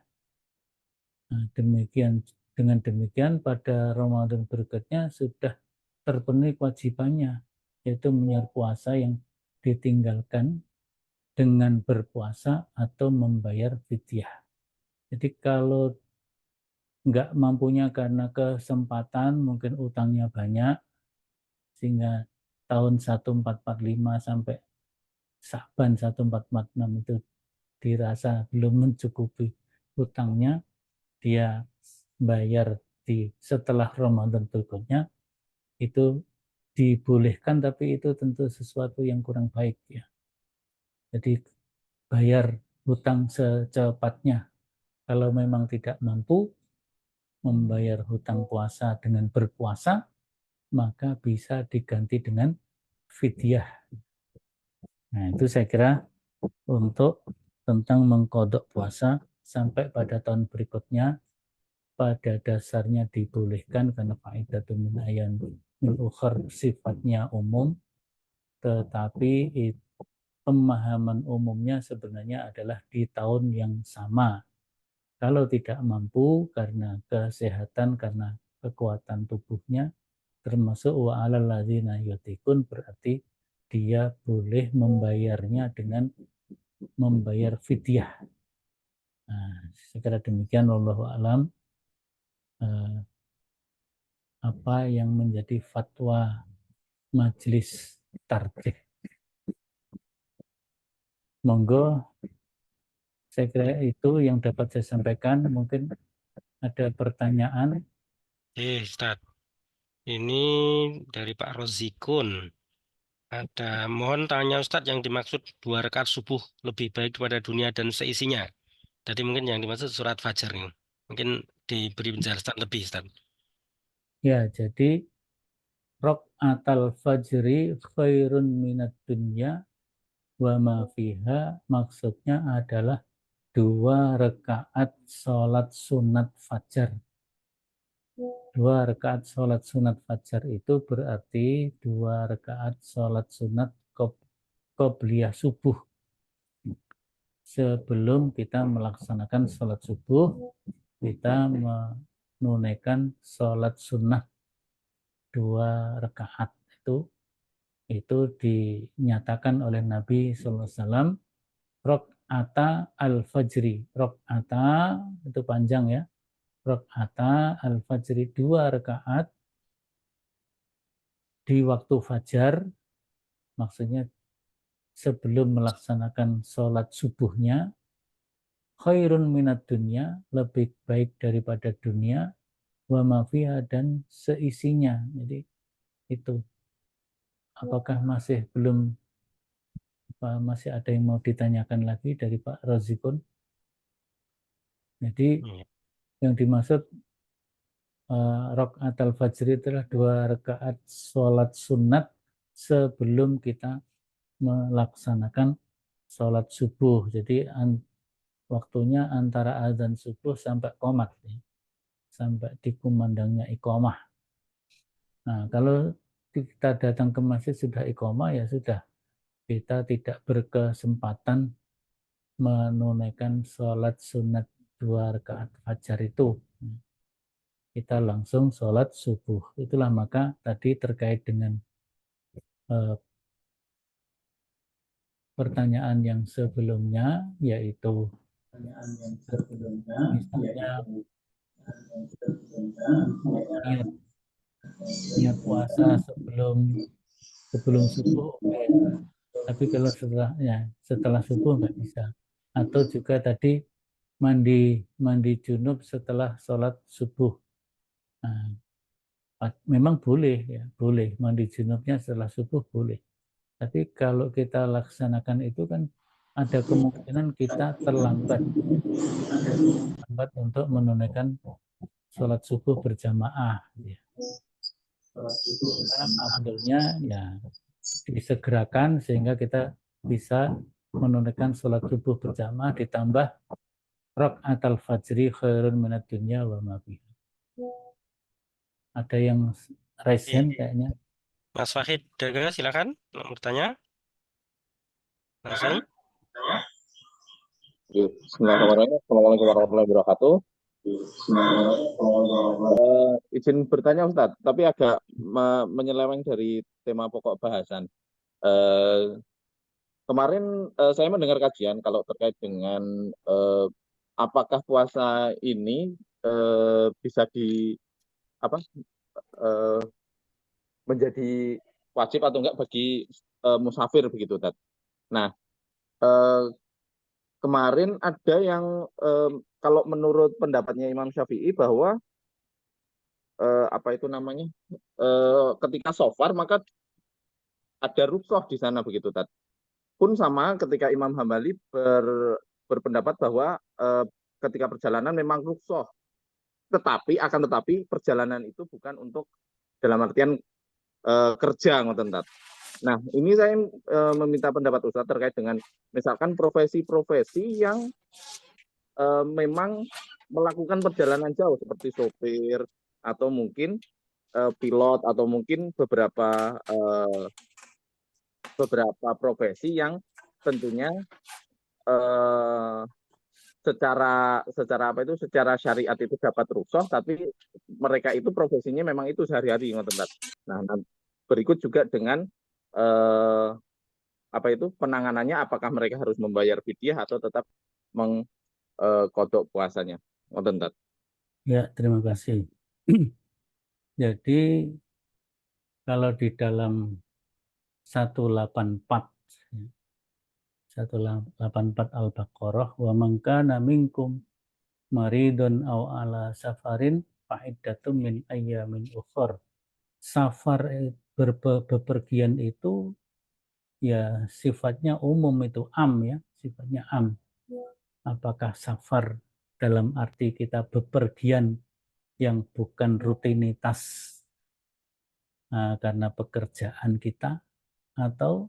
Nah, dengan demikian pada Ramadan berikutnya sudah terpenuhi kewajibannya, yaitu menyaur puasa yang ditinggalkan dengan berpuasa atau membayar fidyah. Jadi kalau nggak mampunya karena kesempatan, mungkin utangnya banyak, sehingga tahun 1445 sampai Sa'ban 1446 itu dirasa belum mencukupi utangnya, dia bayar setelah Ramadan berikutnya, itu dibolehkan, tapi itu tentu sesuatu yang kurang baik ya. Jadi bayar hutang secepatnya. Kalau memang tidak mampu, membayar hutang puasa dengan berpuasa, maka bisa diganti dengan fidyah. Nah, itu saya kira untuk tentang mengkodok puasa sampai pada tahun berikutnya pada dasarnya dibolehkan karena faidatun min ayan min ukhar sifatnya umum, tetapi pemahaman umumnya sebenarnya adalah di tahun yang sama. Kalau tidak mampu karena kesehatan, karena kekuatan tubuhnya, termasuk wa alal ladzina yutikun, berarti dia boleh membayarnya dengan membayar fidyah. Nah, sekira demikian wallahu alam apa yang menjadi fatwa majelis tarjih. Monggo, saya kira itu yang dapat saya sampaikan. Mungkin ada pertanyaan. Ustaz. Ini dari Pak Rozikun. Ada, mohon tanya Ustadz, yang dimaksud 2 rakaat subuh lebih baik daripada dunia dan seisinya. Tadi mungkin yang dimaksud surat Fajar nih. Mungkin diberi penjelasan lebih Ustadz. Ya, jadi rakaatal fajri khairun minad dunya wa ma fiha, maksudnya adalah 2 rakaat sholat sunat fajar. 2 rakaat sholat sunat fajar itu berarti 2 rakaat sholat sunat qobliyah subuh. Sebelum kita melaksanakan sholat subuh, kita menunaikan sholat sunnah 2 rakaat. Itu dinyatakan oleh Nabi SAW, rok'ata al-fajri. Rok'ata itu panjang ya. Rok'ata al-fajri, 2 rakaat di waktu fajar, maksudnya sebelum melaksanakan sholat subuhnya, khairun minat dunia, lebih baik daripada dunia, wa mafiha, dan seisinya. Jadi itu, apakah masih ada yang mau ditanyakan lagi dari Pak Rozikun? Jadi yang dimaksud rakaat al-fajr adalah 2 rakaat sholat sunat sebelum kita melaksanakan sholat subuh. Jadi waktunya antara azan subuh sampai qomat, sampai dikumandangnya iqomah. Nah, kalau kita datang ke masjid sudah iqomah, ya sudah, kita tidak berkesempatan menunaikan sholat sunat 2 rakaat fajar itu. Kita langsung sholat subuh. Itulah maka tadi terkait dengan pertanyaan yang sebelumnya, yaitu misalnya niat niat puasa sebelum subuh, oke. Tapi kalau setelah subuh nggak bisa. Atau juga tadi mandi junub setelah sholat subuh. Nah, memang boleh ya, boleh mandi junubnya setelah subuh boleh. Tapi kalau kita laksanakan itu kan ada kemungkinan kita terlambat untuk menunaikan sholat subuh berjamaah. Ya. Abdulnya ya disegerakan sehingga kita bisa menunaikan sholat subuh berjamaah ditambah rakaat al-fajri khairun minad dunya wa ma fiha. Ada yang raise hand kayaknya. Mas Fahid, silakan bertanya. Langsung. Bismillahirrahmanirrahim. Assalamualaikum warahmatullahi wabarakatuh. Izin bertanya Ustadz, tapi agak menyeleweng dari tema pokok bahasan. Kemarin saya mendengar kajian kalau terkait dengan apakah puasa ini bisa menjadi wajib atau enggak bagi musafir begitu, Ustadz. Nah, kemarin ada yang kalau menurut pendapatnya Imam Syafi'i bahwa ketika sofar maka ada rukhsah di sana begitu, Tat. Pun sama ketika Imam Hambali berpendapat bahwa ketika perjalanan memang rukhsah akan tetapi perjalanan itu bukan untuk dalam artian kerja, ngoten Tat. Nah, ini saya meminta pendapat Ustadz terkait dengan misalkan profesi-profesi yang memang melakukan perjalanan jauh seperti sopir atau mungkin pilot atau mungkin beberapa profesi yang tentunya secara syariat itu dapat rukhsah, tapi mereka itu profesinya memang itu sehari-hari, ngoten Tat. Nah, berikut juga dengan penanganannya, apakah mereka harus membayar fidyah atau tetap mengkodok puasanya, ngoten Tat. Ya, terima kasih. Jadi kalau di dalam 184 Al-Baqarah, wa man kana minkum maridun aw ala safarin fa'iddatun min ayyamin ukhra. Safar bepergian itu ya sifatnya umum, itu am ya, sifatnya am. Apakah safar dalam arti kita bepergian yang bukan rutinitas karena pekerjaan kita, atau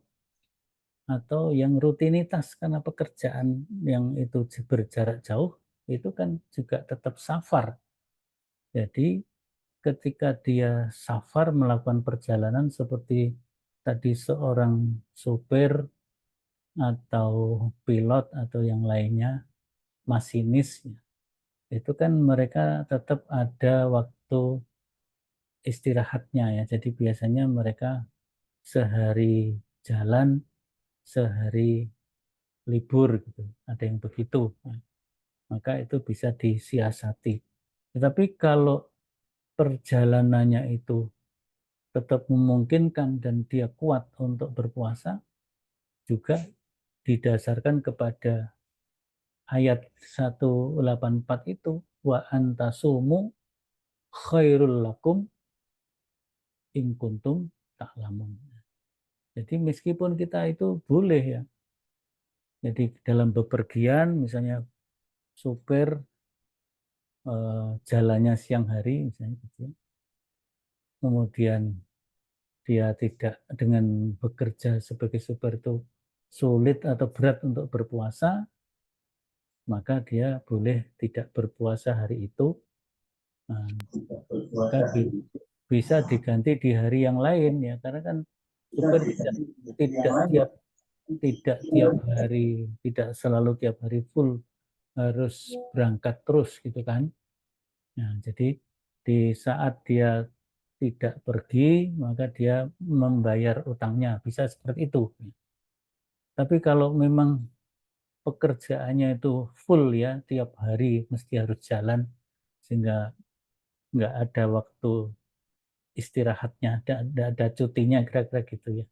yang rutinitas karena pekerjaan yang itu berjarak jauh, itu kan juga tetap safar. Jadi ketika dia safar melakukan perjalanan seperti tadi seorang supir atau pilot atau yang lainnya, masinis, itu kan mereka tetap ada waktu istirahatnya ya. Jadi biasanya mereka sehari jalan, sehari libur gitu. Ada yang begitu. Maka itu bisa disiasati. Tetapi kalau perjalanannya itu tetap memungkinkan dan dia kuat untuk berpuasa, juga didasarkan kepada ayat 184 itu, wa antasumu khairul lakum in kuntum ta'lamun. Jadi meskipun kita itu boleh ya, jadi dalam bepergian misalnya supir jalannya siang hari misalnya gitu, kemudian dia tidak, dengan bekerja sebagai supir itu sulit atau berat untuk berpuasa, maka dia boleh tidak berpuasa hari itu. Maka bisa diganti di hari yang lain ya, karena kan supir tidak tiap hari, tidak selalu tiap hari full harus berangkat terus gitu kan. Nah, jadi di saat dia tidak pergi, maka dia membayar utangnya, bisa seperti itu. Tapi kalau memang pekerjaannya itu full ya, tiap hari mesti harus jalan, sehingga nggak ada waktu istirahatnya, ada cutinya, kira-kira gitu ya.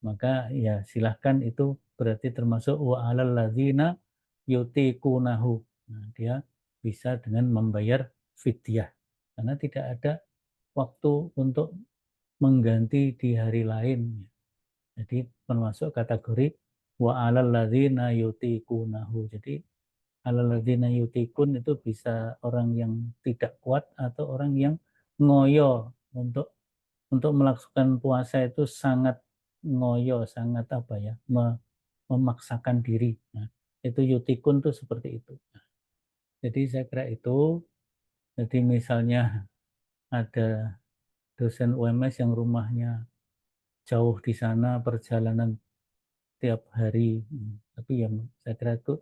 Maka ya silahkan, itu berarti termasuk wa 'alal ladzina yutiqunahu. Nah, dia bisa dengan membayar fidyah karena tidak ada waktu untuk mengganti di hari lain. Jadi termasuk kategori wa 'alal ladzina yutiqunahu. Jadi 'alal ladzina yutiqun itu bisa orang yang tidak kuat atau orang yang ngoyo untuk melakukan puasa itu sangat ngoyo, sangat memaksakan diri. Nah, itu yutikun tuh seperti itu. Jadi saya kira itu. Jadi misalnya ada dosen UMS yang rumahnya jauh di sana, perjalanan tiap hari, tapi ya saya kira itu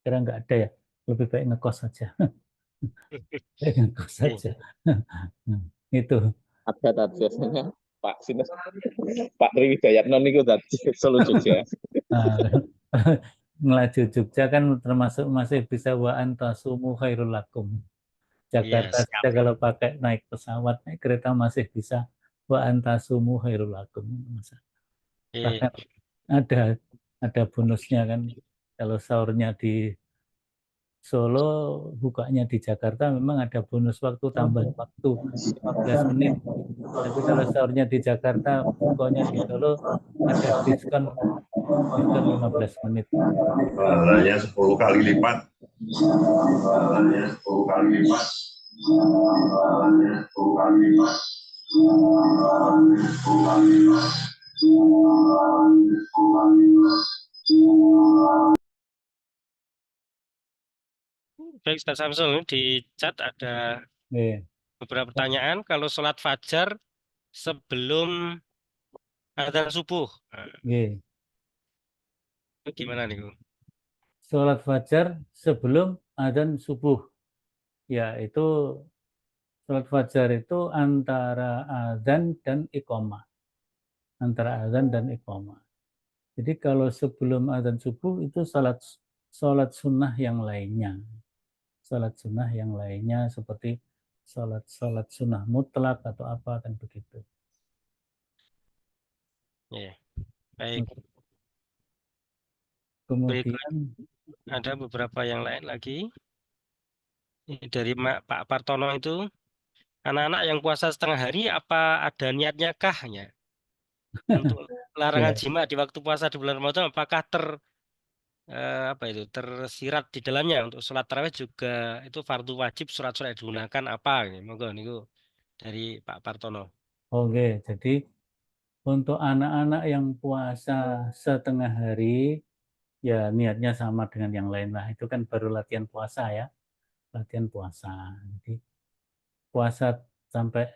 nggak ada ya, lebih baik ngekos saja. Ngekos saja. Itu. Ada biasanya Pak Sinus, Pak Triwidayatno niku dadi Solo Jogja. Ngelaju Jogja kan termasuk masih bisa wa antasumu khairul lakum. Jakarta saja kalau pakai naik pesawat, naik kereta masih bisa wa antasumu khairul lakum. Bahkan ada bonusnya kan, kalau sahurnya di Solo, bukanya di Jakarta memang ada bonus waktu, tambah waktu 15 menit. Tapi kalau sahurnya di Jakarta, bukanya di Solo, ada diskon 15 menit. Pahalanya 10 kali lipat. Baik, Ustaz Samsul, ini di chat ada Nggih. beberapa pertanyaan. Kalau sholat fajar sebelum adzan subuh, nah, Nggih. itu gimana nih, Bu? Sholat fajar sebelum adzan subuh. Ya, itu sholat fajar itu antara adzan dan iqamah. Antara adzan dan iqamah. Jadi kalau sebelum adzan subuh itu sholat sunnah yang lainnya. Sholat sunnah yang lainnya seperti sholat sunnah mutlak atau apa kan begitu. Ya, baik. Berikut Kemudian ada beberapa yang lain lagi. Ini dari Pak Partono itu, anak-anak yang puasa setengah hari apa ada niatnya kah ya? Untuk larangan ya, jima di waktu puasa di bulan Ramadan apakah apa itu tersirat di dalamnya untuk sholat tarawih juga itu fardu wajib surat-surat yang digunakan apa ini? Monggo niku dari Pak Partono. oke. Jadi untuk anak-anak yang puasa setengah hari, ya niatnya sama dengan yang lain lah. Itu kan baru latihan puasa ya, latihan puasa. Jadi puasa sampai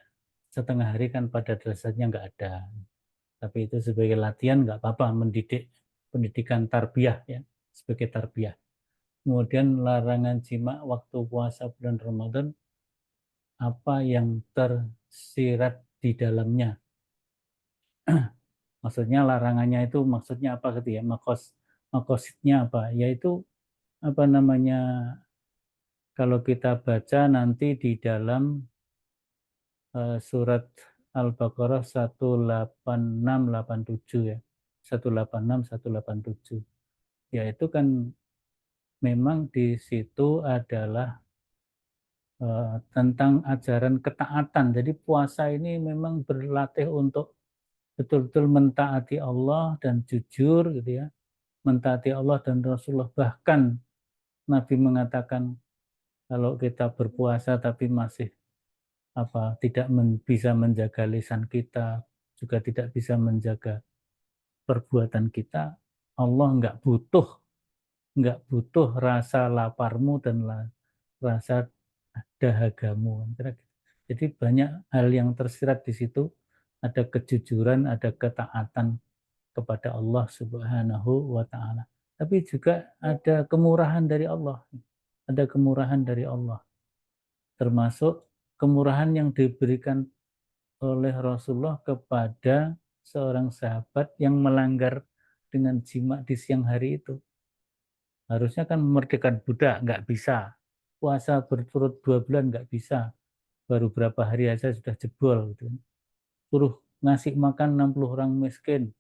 setengah hari kan pada dasarnya nggak ada. Tapi itu sebagai latihan nggak apa-apa, pendidikan tarbiyah ya, sebagai tarbiyah. Kemudian larangan jima waktu puasa bulan Ramadan, apa yang tersirat di dalamnya. Maksudnya larangannya itu maksudnya apa gitu ya, makositnya apa? Yaitu apa namanya, kalau kita baca nanti di dalam surat Al-Baqarah 18687 ya. 186 187. Ya itu kan memang di situ adalah tentang ajaran ketaatan. Jadi puasa ini memang berlatih untuk betul-betul mentaati Allah dan jujur gitu ya. Mentaati Allah dan Rasulullah. Bahkan Nabi mengatakan kalau kita berpuasa tapi masih tidak bisa menjaga lisan kita, juga tidak bisa menjaga perbuatan kita, Allah nggak butuh rasa laparmu dan rasa dahagamu. Jadi banyak hal yang tersirat di situ, ada kejujuran, ada ketaatan kepada Allah Subhanahu wa taala. Tapi juga ada kemurahan dari Allah. Ada kemurahan dari Allah. Termasuk kemurahan yang diberikan oleh Rasulullah kepada seorang sahabat yang melanggar dengan jima di siang hari itu. Harusnya kan memerdekakan budak, nggak bisa. Puasa berturut 2 bulan nggak bisa. Baru berapa hari aja sudah jebol. Gitu. Suruh ngasih makan 60 orang miskin.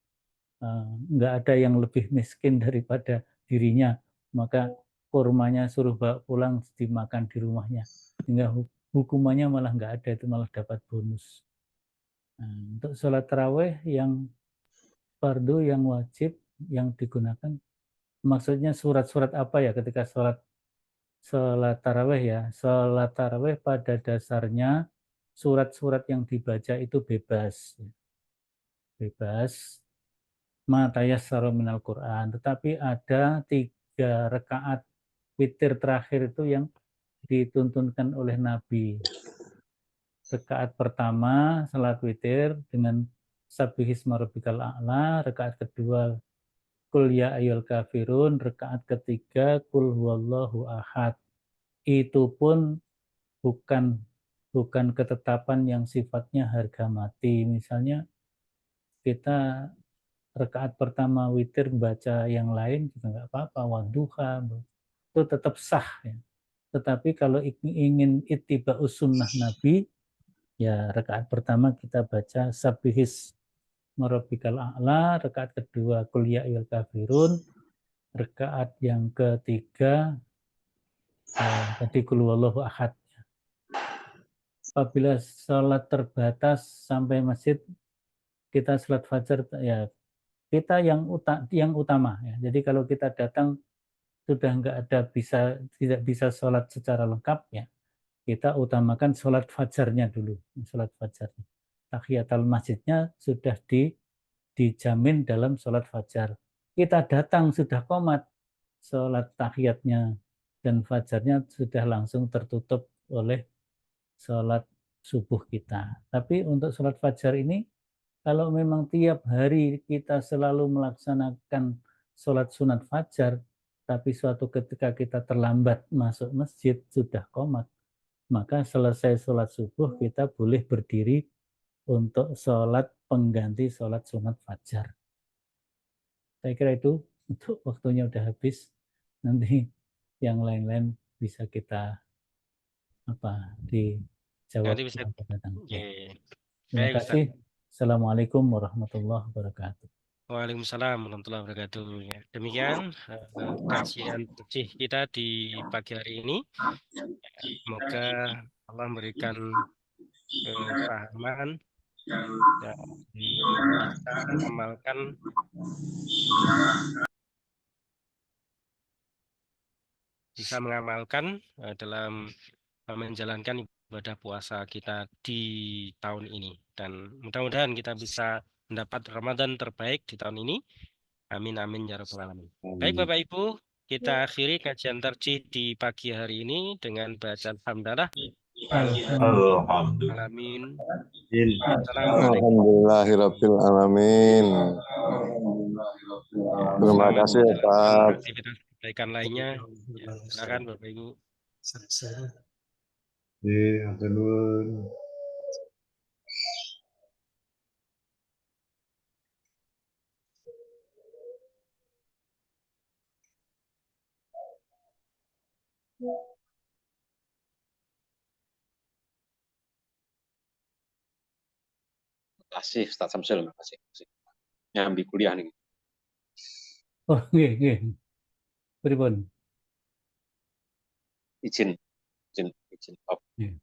Nggak ada yang lebih miskin daripada dirinya. Maka kurmanya suruh bawa pulang dimakan di rumahnya. Sehingga hukumannya malah nggak ada, itu malah dapat bonus. Nah, untuk sholat taraweh yang fardu, yang wajib, yang digunakan, maksudnya surat-surat apa ya ketika sholat taraweh ya? Sholat taraweh pada dasarnya surat-surat yang dibaca itu bebas. Bebas. Matayassara minal Quran. Tetapi ada 3 rakaat witir terakhir itu yang dituntunkan oleh Nabi. Rakaat pertama salat witir dengan Sabbihisma rabbikal a'la, rakaat kedua Qul ya ayyuhal kafirun, rakaat ketiga Qul huwallahu ahad. Itu pun bukan ketetapan yang sifatnya harga mati. Misalnya kita rakaat pertama witir baca yang lain juga nggak apa-apa, wadduha itu tetap sah ya. Tetapi kalau ingin ittiba'us sunnah Nabi, ya rakaat pertama kita baca Sabbihis Rabbikal A'la, rakaat kedua Qul ya ayyuhal kafirun, rakaat yang ketiga tadi Qul huwallahu ahad. Apabila sholat terbatas sampai masjid, kita sholat fajar ya kita yang utama ya. Jadi kalau kita datang sudah tidak bisa sholat secara lengkap ya, kita utamakan sholat fajarnya dulu. Sholat fajar. Tahiyatul masjidnya sudah dijamin dalam sholat fajar. Kita datang sudah qomat, sholat tahiyatnya dan fajarnya sudah langsung tertutup oleh sholat subuh kita. Tapi untuk sholat fajar ini, kalau memang tiap hari kita selalu melaksanakan sholat sunat fajar, tapi suatu ketika kita terlambat masuk masjid, sudah qomat, maka selesai sholat subuh kita boleh berdiri untuk sholat pengganti sholat sunat fajar. Saya kira itu untuk waktunya udah habis. Nanti yang lain-lain bisa kita dijawab Nanti bisa. yang akan datang. Ya. Oke. Terima Baik, Ustaz. kasih. Assalamualaikum warahmatullahi wabarakatuh. Waalaikumsalam warahmatullahi wabarakatuh. Ya, demikian kajian bersih kita di pagi hari ini. Semoga Allah memberikan kefahaman dan bisa mengamalkan dalam menjalankan ibadah puasa kita di tahun ini, dan mudah-mudahan kita bisa mendapat Ramadan terbaik di tahun ini. Amin amin ya rabbal alamin. Baik Bapak Ibu, kita akhiri kajian tarjih di pagi hari ini dengan bacaan hamdalah. Alamin. Alhamdulillahirabbil alamin. Terima kasih Pak. Aktivitas kebaikan lainnya. Ya, silakan Bapak Ibu. Iya, atur. Kasih Ustaz Samsul, makasih. Nyambi kuliah nih. Oh, nggih. Pripun? Izin. Nggih.